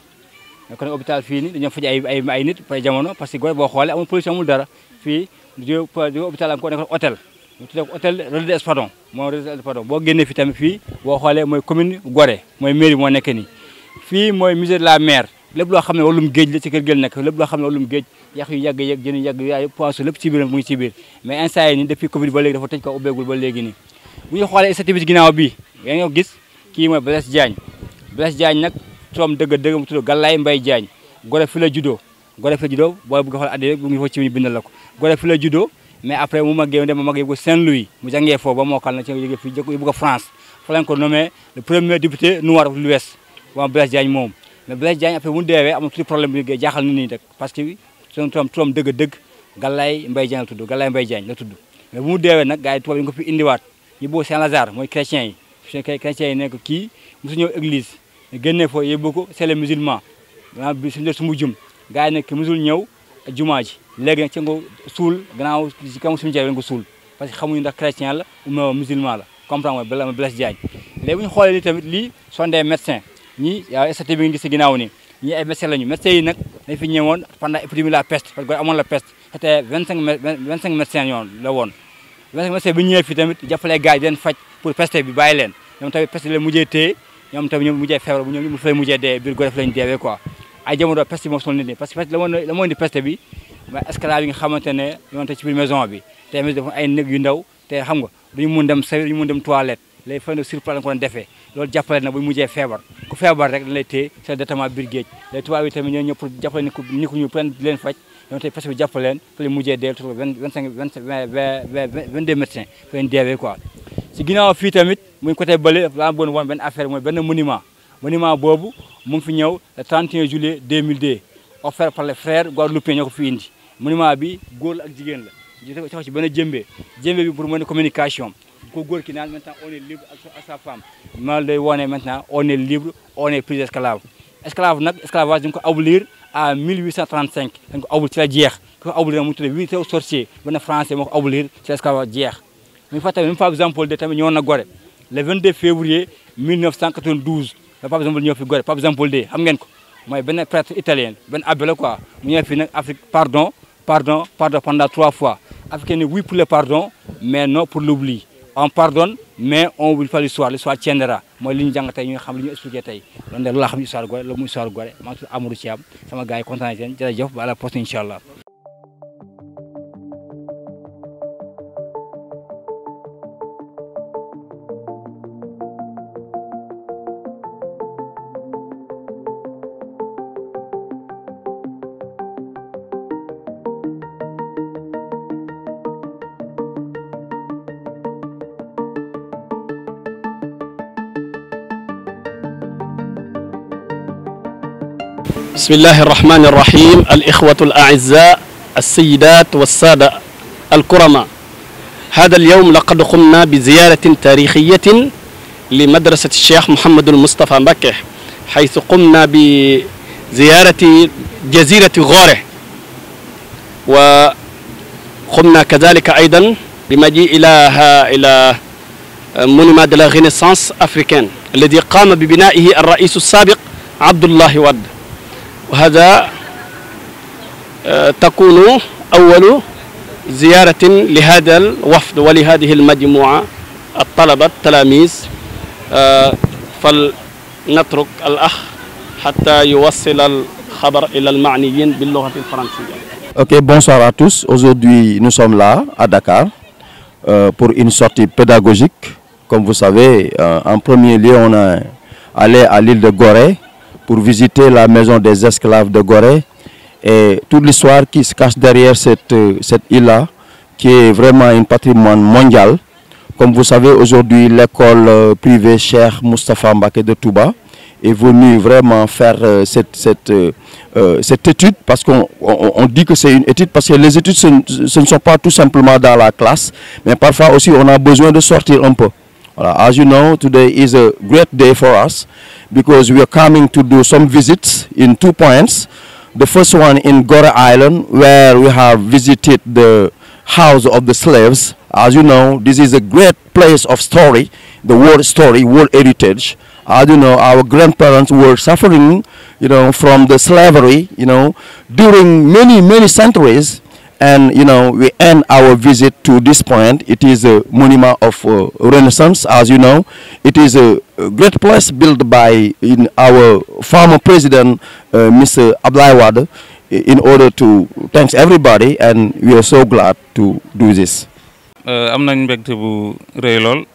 nekkoon hôpital fii ni dañoo faj ay nit ay jamono parce que boo xoolee amul pollution amul dara fii jógee hôpital encore nekkoon hôtel ñu tuddee ko hôtel Relais des Espadons moom Relais des Espadons boo génnee fii tamit fii boo xoolee mooy commune Gorée mooy mairie moo nekk nii fii mooy musée de la mer lépp loo xam ne wàllum géej la ci kër gi nekk lépp loo xam ne wàllum géej yàq yu yàgg yeeg jën yu yàgg yaay poisson lépp ci biir mu ngi ci biir mais instant yi nii depuis Covid ba léegi dafa tëj ko ubbeegul ba léegi nii bu ñu xoolee statut ginnaaw bi yaa ngi gis kii mooy Blaise Diagne nag turam dëgg mu tudd Galaye Mbaye Diagne Gorée fi la juddoo booy bëgg a xool addi rek bu ngi fa ci bindal la ko Gorée fi la juddoo mais après mu màggee dem màggee yóbbu ko Saint-Louis mu jàngee foofu ba mookal na ci jóge fii yóbbu ko France fa lañ ko nommé le premier député noir de l'Ouest waa Blaise Diagne moom mais Blaise Diagne après mu deewee amul tuuti problème bi jaaxal nit ñi rek parce que son turam dëgg Galaye Mbaye Diagne la tudd mais bu mu deewee nag gars yi tubaab yi nga ko fi indiwaat ñu boo Saint-Lazare mooy chrétiens yi nekk kii mosu ñëw église ñu génnee foofu yóbbu ko c'est les musulmans gannaaw bi suñu su mu jum gars yi nekk musul ñëw jumaa ji léegi nag ci nga suul gannaaw ci kaw cimetière lañ ko suul parce que xamuñu ndax chrétien la ou musulman la comprendre mooy Blaise Diagne léegi bu ñu xoolee ni tamit lii sont des médecins ñii statut bi nga gis ci ginnaaw ni ñii ay médecins lañu médecins yi nag dañ fi ñëwoon pendant épidémie la peste parce que amoon la peste c'était 25 médecins yoon la woon 25 médecins bi ñëwee fi tamit jàppale gars yi di leen faj pour peste bi bàyyi leen ñoom tamit peste bi leen mujjee téye ñoom tamit ñoom mujjee feebar bu ñoom mu fay mujjee dee biir Gorée fi lañ deewee quoi ay jamono peste bi moo sonal nit ñi parce que peste la moo indi peste bi mais esclave yi nga xamante ne yoon te ci biir maison bi te mis dafa ay néeg yu ndaw te xam nga duñu mun dem saw duñu mun dem toilette léegi fay na sur place la ko doon defee loolu jàppale na bu mujjee feebar ku feebar rek dañ lay téye c'est détriment biir géej léegi tubaab yi tamit ñoo ñëw pour jàppale ni ku ñu leen di leen faj ñoom tey peste bi jàppale leen fa leen mujjee dee 22 médecins fa leen deewee quoi si ginnaaw fii tamit muy côté bële laa bëggoon woon benn affaire mooy benn monument boobu mu ngi fi ñëw le 31 juillet 2002 offert par les frères guadeloupéens ñoo ko fi indi monument bi góor la ak jigéen la ñu taxaw ci benn jëmbe bi pour mën communication ko góor ki naan maintenant on est libre ak sa femme mal day wone maintenant on est libre on est plus esclave nag esclavage dañ ko abolir à 1835 dañ ko abolir ci la jeex ko abolir nag mu tuddee 8 sorciers benn français moo ko abolir ci l'esclavage jeex mu fa tamit même Pape Jean-Paul II tamit ñëwoon na Gorée le 22 février 1992 le Pape Jean-Paul ñëw fi Gorée Pape Jean-Paul II xam ngeen ko mooy benn prêtre italien benn abbé la quoi mu ñëw fi nag Afrique pardon pendant 3 fois africain oui pour le pardon mais non pour l'oubli on pardonne mais on oublie pas l'histoire tiendra mooy li ñu jàng tey ñu xam li ñu expliqué tey loolu de loolu laa xam histoire Gorée loolu muy histoire Gorée maa ngi tudd Amadou Thiam sama gars yi kontaan nañ leen jërëjëf ba à la prochaine incha allah بسم الله الرحمن الرحيم. الإخوة الأعزاء السيدات والسادة الكرماء، هذا اليوم لقد قمنا بزيارة تاريخية لمدرسة الشيخ محمد المصطفى مبكة، حيث قمنا بزيارة جزيرة غورة، وقمنا كذلك أيضا بمجيء إلى مونيمون de la Renaissance africaine الذي قام ببنائه الرئيس السابق عبد الله واد. وهذا تكون أول زيارة لهذا الوفد ولهذه المجموعة الطلبة التلاميذ، فلنترك الأخ حتى يوصل الخبر إلى المعنيين باللغة الفرنسية. Ok, bonsoir à tous. Aujourd'hui, nous sommes là à Dakar pour une sortie pédagogique. Comme vous savez, en premier lieu, on est allé à l'île de Gorée pour visiter la maison des esclaves de Gorée et toute l'histoire qui se cache derrière cette île-là, qui est vraiment un patrimoine mondial. Comme vous savez, aujourd'hui, l'école privée Cheikh Moustapha Mbacké de Touba est venue vraiment faire cette étude, parce qu'on dit que c'est une étude, parce que les études, ce ne sont pas tout simplement dans la classe, mais parfois aussi on a besoin de sortir un peu. Voilà. As you know, today is a great day for us because we are coming to do some visits in 2 points. The first one in Gorée Island, where we have visited the house of the slaves. As you know, this is a great place of story, the world story, world heritage. As you know, our grandparents were suffering, from the slavery, during many centuries. And, we end our visit to this point. It is a monument of Renaissance, as you know. It is a great place built by our former president, Mr. Abdoulaye Wade, in order to thank everybody, and we are so glad to do this. am nañ mbégte bu rëy lool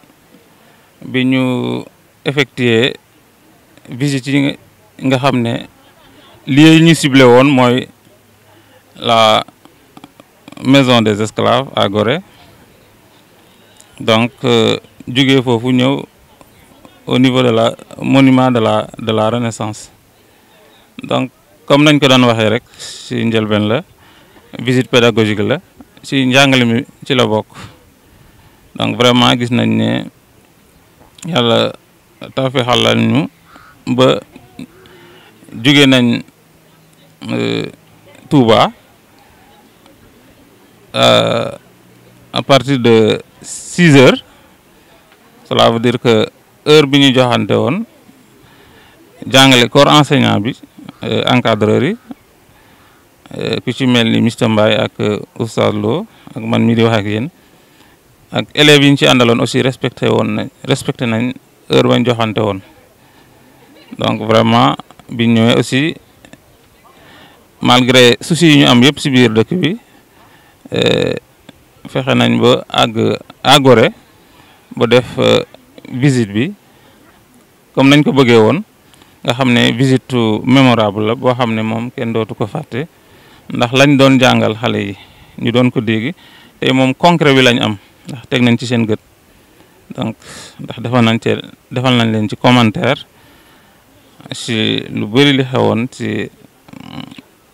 bi ñu effectué visite yi nga xam ne lii ñu ciblé woon mooy la maison des esclaves à Gorée. Donc jógee foofu ñëw au niveau de la monument de la Renaissance. Donc comme nañ ko doon waxee rek ci njëlbeen la visite pédagogique la ci njàngale mi ci la bokk. Donc vraiment gis nañ ne yàlla tawfeexal la ñu ba jóge nañ Touba à partir de 6 heures. Cela veut dire que heure bi ñu joxante woon jàngale corps enseignant bi encadreur yi ku ci mel ni Mr Mbaye ak Oustaz Lo ak man mi di wax ak yéen ak élèves yi ñu ci àndaloon aussi respecté nañ heure bañ joxante woon. Donc vraiment bi ñëwee aussi malgré soucis yi ñu am yëpp ci biir dëkk bi fexe nañ ba àgg à Gorée ba def visite bi comme nañ ko bëggee woon, nga xam ne visite mémorable la boo xam ne moom kenn dootu ko fàtte ndax lañ doon jàngal xale yi ñu doon ko dégg te moom concret bi lañ am ndax teg nañ ci seen gët. Donc ndax defal nañ leen ci commentaire ci lu bëri li xewoon ci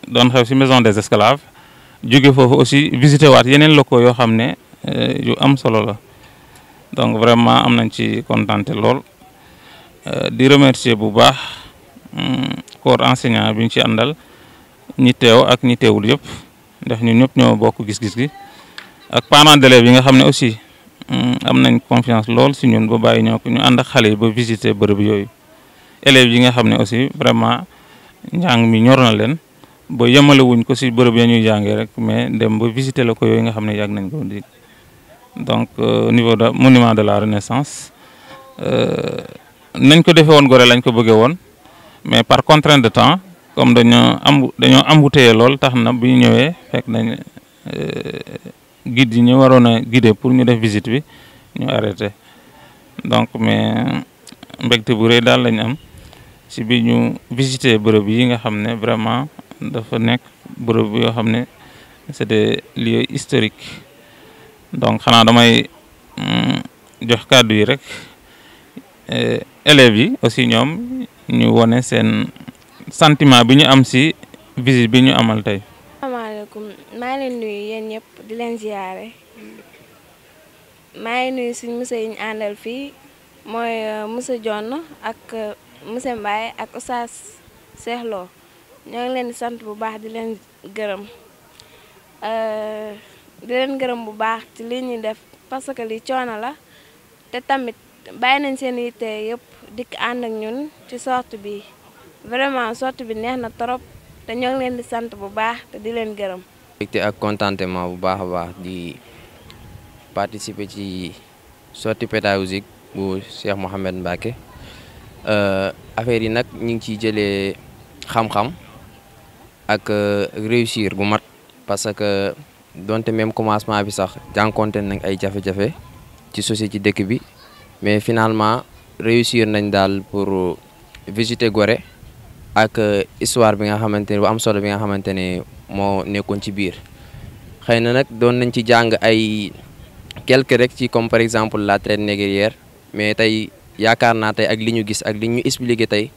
doon xew ci maison des esclaves. jóge foofu aussi visité waat yeneen locaux yoo xam ne yu am solo la. Donc vraiment am nañ ci contenté lool di remercier bu baax corps enseignant bi ñu ci àndal ñi teew ak ñi teewul yëpp ndax ñun ñëpp ñoo bokk gis-gis gi ak parents d'élèves yi nga xam ne aussi am nañ confiance lool si ñun ba bàyyi ñu ànd ak xale yi ba visiter bërëb yooyu. Élèves yi nga xam ne aussi vraiment njàng mi ñor na leen ba yemale wuñ ko si bërëb ya ñuy jàngee rek mais dem ba visiter la ko yooyu nga xam ne yàgg nañ ko di. Donc au niveau de monument de la Renaissance nañ ko defee woon Gorée lañ ko bëggee woon mais par contrainte de temps comme dañoo embouteillé lool tax na bi ñu ñëwee fekk nañ guide yi ñu waroon a guider pour ñu def visite bi ñu arrêté. Donc mais mbégte bu rëy daal lañ am si bi ñu visiter bërëb yi nga xam ne vraiment dafa nekk bërëb yoo xam ne c'est des lieux historiques. Donc xanaa damay jox kàddu yi rek élèves yi aussi ñoom ñu wone seen sentiment bi ñu am ci visite bi ñu amal tey. asalaamaaleykum maa ngi leen nuyu yéen ñëpp di leen ziare maa ngi nuyu suñu monsieur yi ñu àndal fii mooy monsieur Dione ak monsieur Mbaye ak Oustaz Cheikh Lo ñoo ngi leen di sant bu baax di leen gërëm bu baax ci li ñuy def parce que li coono la te tamit bàyyi nañ seen yitte yëpp dikk ànd ak ñun ci sortie bi vraiment sortie bi neex na trop te ñoo ngi leen di sant bu baax te di leen gërëm. mbégte ak contentement bu baax a baax di participer ci sortie pédagogique bu Cheikh Mouhamed Mbacké affaire yi nag ñu ngi ciy jëlee xam-xam ak réussir bu mat parce que donte même commencement bi sax jànkonte nañ ay jafe-jafe ci société ci dëkk bi mais finalement réussir nañ daal pour visiter Gorée ak histoire bi nga xamante ne bu am solo bi nga xamante ne moo nekkoon ci biir xëy na nag doon nañ ci jàng ay quelque rek ci comme par exemple la traite négrière mais tey yaakaar naa tey ak li ñu gis ak li ñu expliqué tey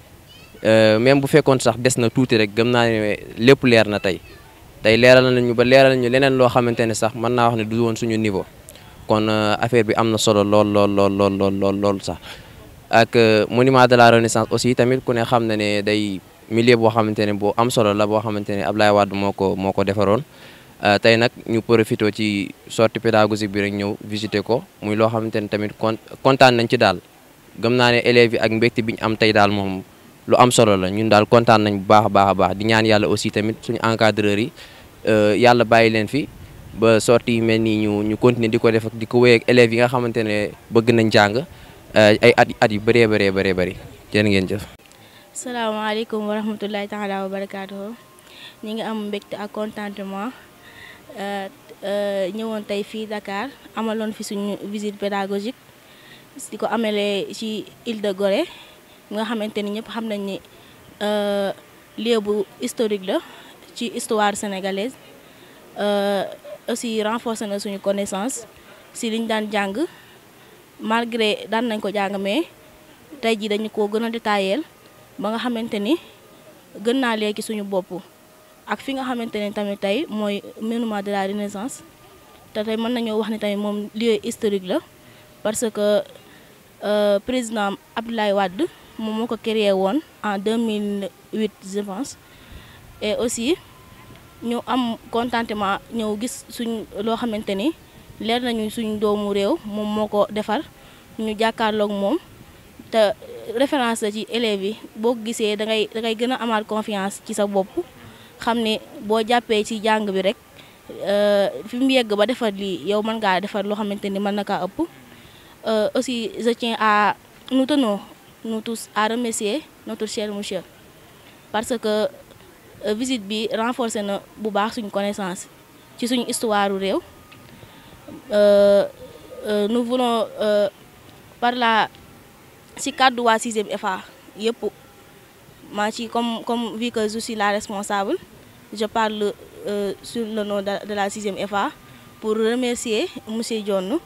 même bu fekkoon sax des na tuuti rek gëm naa ne lépp leer na tey leeral nañu ba leeral nañu leneen loo xamante ne sax mën naa wax ne du woon suñu niveau kon affaire bi am na solo lool sax ak monument de la renaissance aussi tamit ku ne xam na ne day milieu boo xamante ne boo am solo la boo xamante ne Ablaye Wade moo ko defaroon tey nag ñu profité ci sortie pédagogique bi rek ñëw visiter ko muy loo xamante ne tamit kontaan nañ ci daal gëm naa ne élèves yi ak mbégte bi ñu am tey daal moom lu am solo la ñun daal kontaan nañ bu baax a baax di ñaan yàlla aussi tamit suñu encadreurs yi yàlla bàyyi leen fi ba sortie yi mel nii ñu continuer di ko def ak di ko wéy ak élèves yi nga xamante ne bëgg nañ jàng ay at yu bëree bëri jërë ngeen jëf. salaamaaleykum wa rahmatulahi taala wa barakaatuhu ñi ngi am mbégte ak contentement ñëwoon tey fii Dakar amaloon fi suñu visite pédagogique di ko amalee ci île de Gorée nga xamante ni ñëpp xam nañ ni lieu bu historique la ci histoire sénégalaise aussi renforcer na suñu connaissance si liñ daan jàng malgré daan nañ ko jàng mais tey jii dañu ko gën a détaillé ba nga xamante ni gën naa léegi suñu bopp ak fi nga xamante ne tamit tey mooy monument de la Renaissance te tey mën nañoo wax ni tamit moom lieu historique la parce que président Abdoulaye Wade moom moo ko créé woon en 2008 je pense et aussi ñu am contentement ñëw gis suñ loo xamante ni leer nañu suñ doomu réew moom moo ko defar ñu jàkkaarloog moom te référence la ci élèves yi boo ko gisee da ngay gën a amaat confiance ci sa bopp xam ne boo jàppee ci jàng bi rek fi mu yegg ba defar lii yow mën ngaa defar loo xamante ni mën na kaa ëpp aussi je tiens à nous tous à remercier notre cher monsieur parce que visite bi renforcer na bu baax suñu connaissance ci suñu histoire réew nous voulons par la ci cadre waa 6e FA yëpp maa ci comme vu que je suis la responsable je parle sur le nom de la 6e FA pour remercier monsieur Dione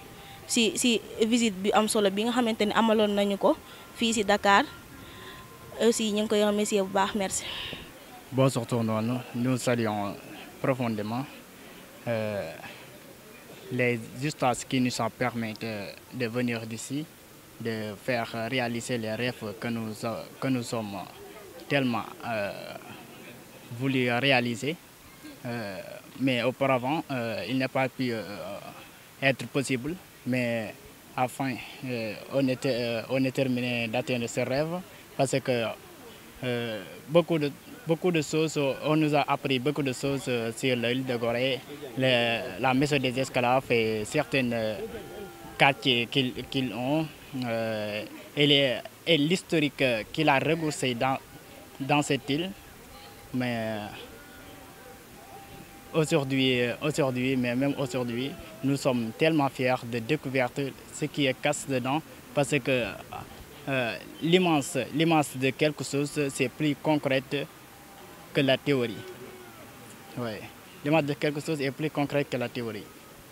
si visite bi am solo bi nga xamante ni amaloon nañu ko fii ci Dakar aussi ñu ngi koy remercier bu baax merci. Bonsoir tout le monde, nous saluons profondément les instances qui nous ont permis de venir d'ici, de faire réaliser les rêves que nous sommes tellement voulu réaliser. Mais auparavant, il n'a pas pu être possible. Mais enfin, on est terminé d'atteindre ce rêve parce que beaucoup de choses, on nous a appris beaucoup de choses sur l'île de Gorée, la maison des esclaves et certains quartiers qu'ils ont, et l'historique qu'il a regoursé dans cette île. Mais aujourd'hui, nous sommes tellement fiers de découvrir ce qui est caché dedans parce que l'immense de quelque chose, c'est plus concret que la théorie. Oui. L'immense de quelque chose est plus concret que la théorie.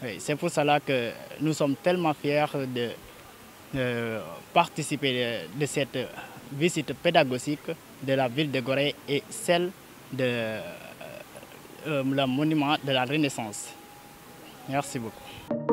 Oui. C'est pour cela que nous sommes tellement fiers de participer de cette visite pédagogique de la ville de Gorée et celle de le monument de la Renaissance. Merci beaucoup.